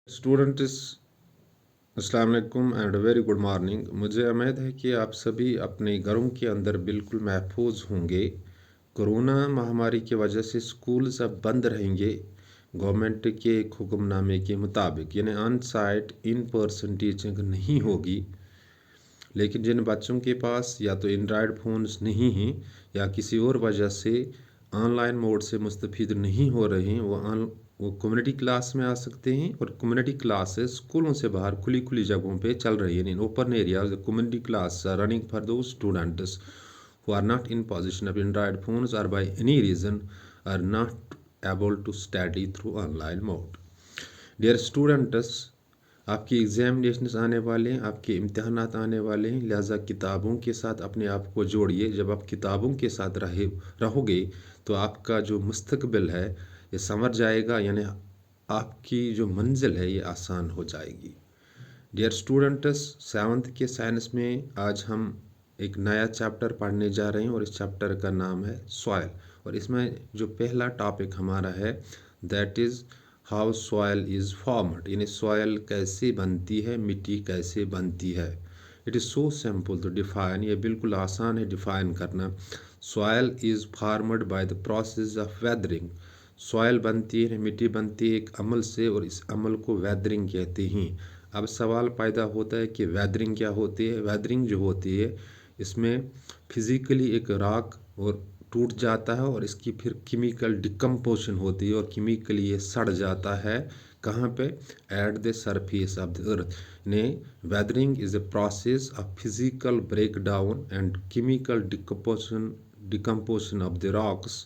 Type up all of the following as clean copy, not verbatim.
Students, अस्सलाम वालेकुम and very good morning. मुझे उम्मीद है कि आप सभी अपने घरों के अंदर बिल्कुल महफूज होंगे। कोरोना महामारी की वजह से स्कूल्स अब बंद रहेंगे गवर्नमेंट के एक हुक्मनामे के मुताबिक, यानी on site in person teaching नहीं होगी। लेकिन जिन बच्चों के पास या तो एंड्रॉयड फ़ोन्स नहीं हैं या किसी और वजह से ऑनलाइन मोड से मुस्तफ़ीद नहीं हो रहे हैं, वो कम्युनिटी क्लास में आ सकते हैं। और कम्युनिटी क्लासेस स्कूलों से बाहर खुली खुली जगहों पे चल रही है। In open areas community class are running for two students who are not in possession of Android phones or by any reason are not able to study through online mode. Dear students, आपकी examinations आने वाले हैं, आपके इम्तहानात आने वाले हैं, लिहाजा किताबों के साथ अपने आप को जोड़िए। जब आप किताबों के साथ रहोगे तो आपका जो मुस्तकबिल है ये संवर जाएगा, यानी आपकी जो मंजिल है ये आसान हो जाएगी। डियर स्टूडेंट्स, 7th के साइंस में आज हम एक नया चैप्टर पढ़ने जा रहे हैं और इस चैप्टर का नाम है सॉयल। और इसमें जो पहला टॉपिक हमारा है that is how soil is formed, यानी सॉयल कैसे बनती है, मिट्टी कैसे बनती है। It is so simple to define, ये बिल्कुल आसान है डिफाइन करना। Soil is formed by the process of weathering. Soil बनती है, मिट्टी बनती है एक अमल से, और इस अमल को वेदरिंग कहते हैं। अब सवाल पैदा होता है कि वेदरिंग क्या होती है। वेदरिंग जो होती है इसमें फिज़िकली एक राख और टूट जाता है और इसकी फिर केमिकल डिकम्पोजिशन होती है और केमिकली ये सड़ जाता है। कहाँ पे? At the surface of the earth. ने weathering is a process of physical break down and chemical decomposition of the rocks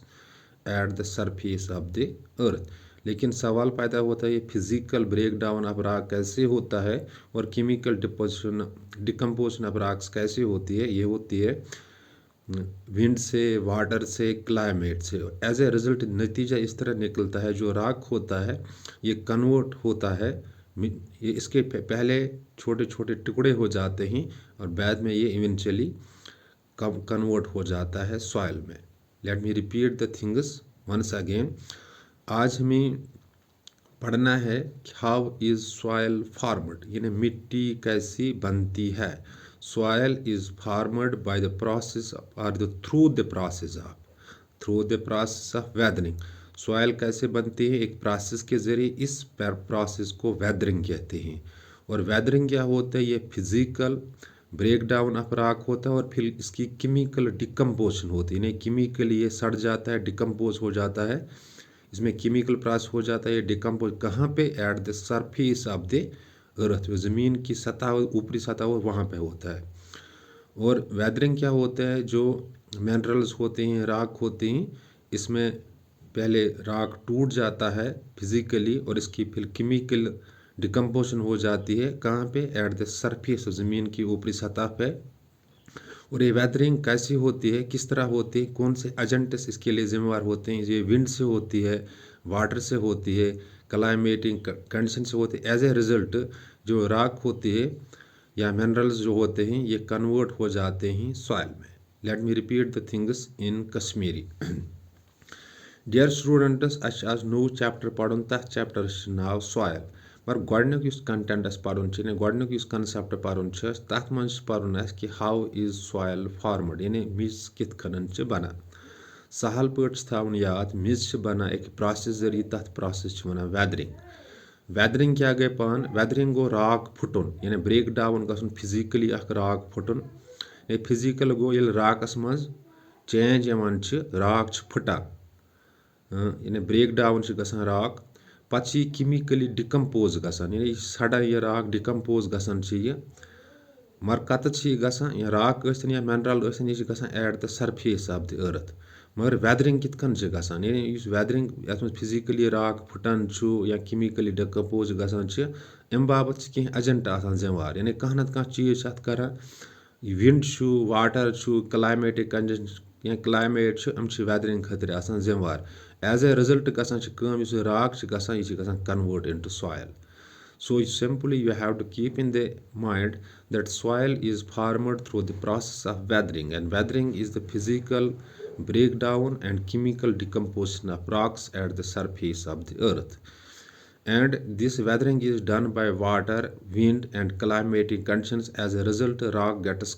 at the surface of the earth. लेकिन सवाल पैदा होता है ये physical break down of rock कैसे होता है और केमिकल डिकम्पोजिशन ऑफ रॉक्स कैसे होती है। ये होती है विंड से, वाटर से, क्लाइमेट से। एज ए रिजल्ट नतीजा इस तरह निकलता है, जो राख होता है ये कन्वर्ट होता है, ये इसके पहले छोटे छोटे टुकड़े हो जाते हैं और बाद में ये इवेंचुअली कन्वर्ट हो जाता है सॉइल में। Let me repeat the things once again. आज हमें पढ़ना है हाउ इज़ सॉयल फॉर्मड, यानी मिट्टी कैसी बनती है। Soil is formed by the process और through the process of weathering. Soil कैसे बनती है? एक प्रोसेस के ज़रिए। इस प्रोसेस को वेदरिंग कहते हैं। और वेदरिंग क्या होता है? ये physical break down of rock होता है और फिर इसकी केमिकल डिकम्पोजिशन होती है, यानी केमिकली ये सड़ जाता है, डिकम्पोज हो जाता है। इसमें केमिकल प्रोसेस हो जाता है, ये डिकम्पोज कहाँ पे? At the surface of the अर्थ, जो ज़मीन की सतह, ऊपरी सतह हो वहाँ पे होता है। और वेदरिंग क्या होता है? जो मिनरल्स होते हैं, राख होते हैं, इसमें पहले राख टूट जाता है फिजिकली और इसकी फिर केमिकल डिकम्पोजिशन हो जाती है। कहाँ पे? एट द सरफेस, ज़मीन की ऊपरी सतह पे। और ये वेदरिंग कैसी होती है, किस तरह होती है, कौन से एजेंट्स इसके लिए जिम्मेवार होते हैं? ये विंड से होती है, वाटर से होती है, क्लाइमेटिक कंडीशन से होती है। एज ए रिजल्ट जो राख होती है या मिनरल्स जो होते हैं ये कन्वर्ट हो जाते हैं सॉइल में। Let me repeat the things in Kashmiri. Dear students, अस आज नो चैप्टर पढ़ुन, तथ चैप्टर नाव सॉइल। पर गोडनुक युस कंटेंट अस पढ़ुन छ, यानी गोडनुक युस कंसेप्ट पढ़ुन छ, तथ मंज पढ़ुन अस कि हाउ इज सॉइल फॉर्मड, यानी मिज कित खनन छ बना। सहल पट थावन याद, मिज छ बना एक प्रोसेस जरिए, तथ प्रोसेस छ वनान वेदरिंग। वेदरिंग क्या गई पान? वेदरिंग गो राक फुटुन, यानी ब्रेक डाउन गसन फिजिकली अख राक फुटुन। ये फिजिकल गो ये राकस मज चेंज यवान छ, राक छ फुटा, यानी ब्रेक डाउन छ गसन राक। पच यह केमिकली डिकम्पोज गसन, यानी सड़न यह राक डिकम्पोज गसन छ यह, मगर कत छ गसन यह राक सन या मिनरल सन, यह गसन at the surface of the earth. मगर वेदरिंग कित कन छ गसन, यानी इस वेदरिंग यथ में फिजिकली राक फुटन छु या केमिकली डिकम्पोज गसन छ, अम बाबत छ कह एजेंट आसान जिम्मेवार, यानी कह नत कह चीज अत करान। विंड छु, वाटर छु, क्लाइमेटिक कंडीशन या क्लाइमेट छु, अम छ वेदरिंग खतर आसान जिम्मेवार। एज ए रिजल्ट गसान छ काम, इस राक छ गसान, यह गसान convert into soil. So simply you have to keep in the mind that soil is formed through the process of weathering, and weathering is the physical breakdown and chemical decomposition of rocks at the surface of the earth. and this weathering is done by water, wind, and climatic conditions. As a result, rock gets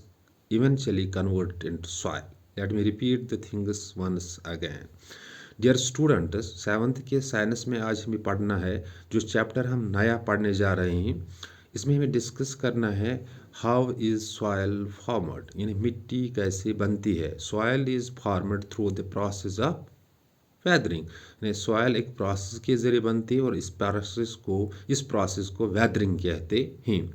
eventually converted into soil. Let me repeat the things once again. Dear students, seventh के science में आज हमें पढ़ना है। जो chapter हम नया पढ़ने जा रहे हैं इसमें हमें डिस्कस करना है हाउ इज़ सॉयल फॉर्मड, यानी मिट्टी कैसे बनती है। Soil is formed through the process of weathering, यानी सॉयल एक प्रोसेस के ज़रिए बनती है और इस प्रोसेस को वेदरिंग कहते हैं।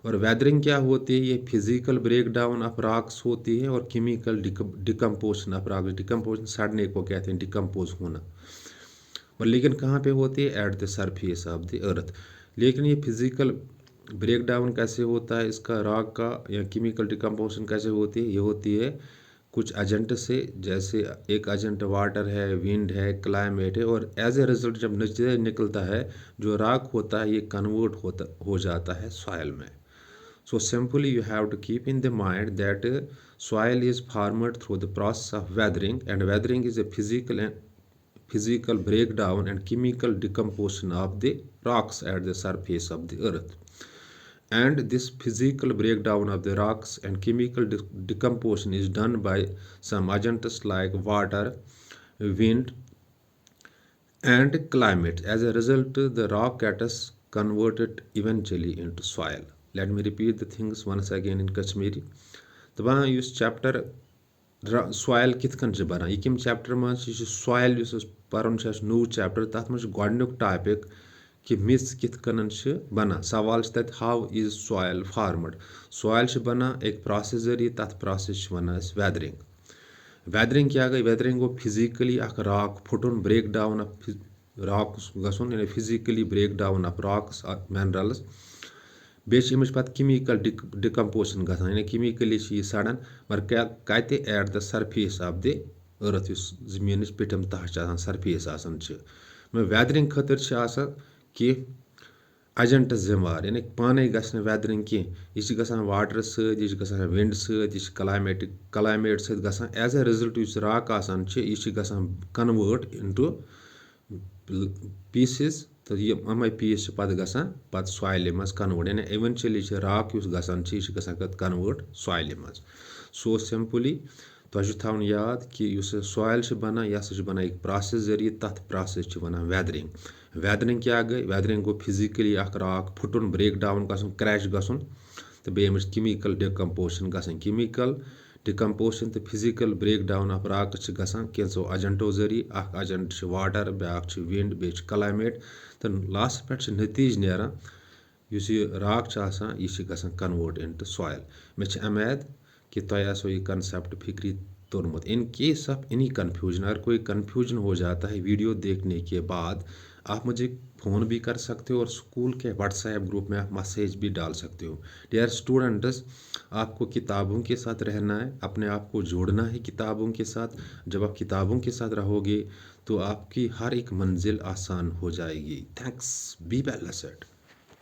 और वेदरिंग क्या होती है? ये physical break down of rocks होती है और chemical decomposition of rocks. Decomposition सड़ने को कहते हैं, डिकम्पोज होना। और लेकिन कहाँ पे होती है? Eight the surface of the earth. लेकिन ये फिजिकल ब्रेक डाउन कैसे होता है इसका, रॉक का, या केमिकल डिकम्पोजिशन कैसे होती है? ये होती है कुछ एजेंट से, जैसे एक एजेंट वाटर है, विंड है, क्लाइमेट है, और एज ए रिजल्ट जब नीचे निकलता है जो रॉक होता है ये कन्वर्ट हो जाता है सॉयल में। So simply you have to keep in the mind that soil is formed through the process of weathering, and weathering is a physical breakdown and chemical decomposition of the rocks at the surface of the earth. And this physical breakdown of the rocks and chemical decomposition is done by some agents like water, wind, and climate. As a result, the rock gets converted eventually into soil. Let me repeat the things once again in Kashmiri. दपान युस chapter soil कित कन बना, यह कम chapter मज soil पर्न नू chapter, तथ मज गोडनुक टॉपिक कि मिस कित कन बना। सवाल तथ how is soil formed. Soil बना एक प्रोसेस जरिए, तथ प्रोसेस वन वेदरिंग। वेदरिंग क्या गई? वेदरिंग गो फिजिकली अख रॉक फुटन, ब्रेक डाउन ऑफ रॉक्स गसन, यानी physically break down of rocks minerals. बेच पत केमिकल डिकम्पोजिशन गसान, यानी केमिकली यह सड़ान, मगर क्या कत eight the surface of the अर्थ, जमीन पिटम तह सरफेस आसान। वेदरिंग खतर कि एजेंट जिम्मेवार, यानी पाने गस वेदरिंग की, यह गसान वाटर सत, गसान विंड सत, क्लाइमेट सत गसान। एज ए रिजल्ट इस रॉक आसान यह गसान कन्वर्ट इनटू पीसेस, तो ये अमे पीस पे गसान पत सॉइल मज कन्वर्ट, यानी इवेंचुअली रॉक गसान यह गसान कन्वर्ट सॉइल मज। सो सिंपली तुझ थवन याद कि सॉइल बना यह बना एक प्रोसेस जरिए, तथ प्रोसेस वन वेदरिंग। वेदरिंग क्या गई? वेदरिंग गो फिजिकली अख रॉक फुटन, ब्रेक डाउन गसन, क्रैश गसन, तो बेस केमिकल डिकम्पोजिशन गसन। केमिकल डिकम्पोजिशन तो physical break down of rock गसान कैंसो एजेंटो जरिए। अख एजेंट वाटर, ब्याक विंड, बे क्लाइमेट। तो लास्ट पे नतीज नेरान युस रॉक यह गसान कन्वर्ट इनटू सॉइल। मे उम्मीद कि तुम आसो यह कंसेप्ट फिक्री तोरमुत। In case of any confusion, अगर कोई कन्फ्यूजन हो जाता है वीडियो देखने के बाद, आप मुझे फ़ोन भी कर सकते हो और स्कूल के व्हाट्सएप ग्रुप में आप मैसेज भी डाल सकते हो। डियर स्टूडेंट्स, आपको किताबों के साथ रहना है, अपने आप को जोड़ना है किताबों के साथ। जब आप किताबों के साथ रहोगे तो आपकी हर एक मंजिल आसान हो जाएगी। Thanks, be well set.